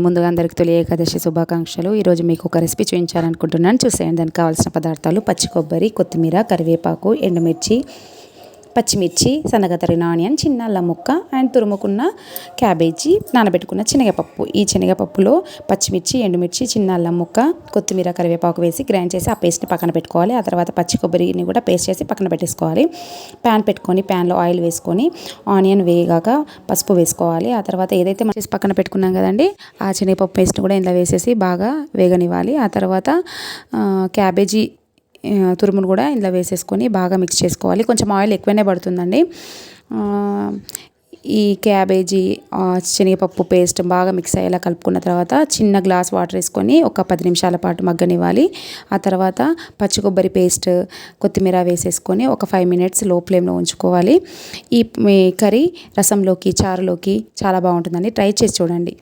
ముందుగా అందరికీ తొలి ఏకాదశి శుభాకాంక్షలు. ఈరోజు మీకు ఒక రెసిపీ చూపించాలనుకుంటున్నాను. చూసేయండి. దానికి కావాల్సిన పదార్థాలు: పచ్చి కొబ్బరి, కొత్తిమీర, కరివేపాకు, ఎండుమిర్చి, పచ్చిమిర్చి, సన్నగా తరిగిన ఆనియన్, చిన్న అల్లం ముక్క అండ్ తురుముకున్న క్యాబేజీ, నానబెట్టుకున్న శనగపప్పు. ఈ శనగపప్పులో పచ్చిమిర్చి, ఎండుమిర్చి, చిన్న అల్లం ముక్క, కొత్తిమీర, కరివేపాకు వేసి గ్రైండ్ చేసి ఆ పేస్ట్ని పక్కన పెట్టుకోవాలి. ఆ తర్వాత పచ్చి కొబ్బరిని కూడా పేస్ట్ చేసి పక్కన పెట్టేసుకోవాలి. ప్యాన్ పెట్టుకొని ప్యాన్లో ఆయిల్ వేసుకొని ఆనియన్ వేగాక పసుపు వేసుకోవాలి. ఆ తర్వాత ఏదైతే మనం చేసి పక్కన పెట్టుకున్నాం కదండి, ఆ శనగపప్పు పేస్ట్ కూడా ఇందులో వేసేసి బాగా వేగనివ్వాలి. ఆ తర్వాత క్యాబేజీ తురుమును కూడా ఇందులో వేసేసుకొని బాగా మిక్స్ చేసుకోవాలి. కొంచెం ఆయిల్ ఎక్కువనే పడుతుందండి. ఈ క్యాబేజీ శనగపప్పు పేస్ట్ బాగా మిక్స్ అయ్యేలా కలుపుకున్న తర్వాత చిన్న గ్లాస్ వాటర్ వేసుకొని ఒక 10 నిమిషాల పాటు మగ్గనివ్వాలి. ఆ తర్వాత పచ్చి కొబ్బరి పేస్ట్, కొత్తిమీర వేసేసుకొని ఒక 5 మినిట్స్ లో ఫ్లేమ్లో ఉంచుకోవాలి. ఈ కర్రీ రసంలోకి, చారులోకి చాలా బాగుంటుందండి. ట్రై చేసి చూడండి.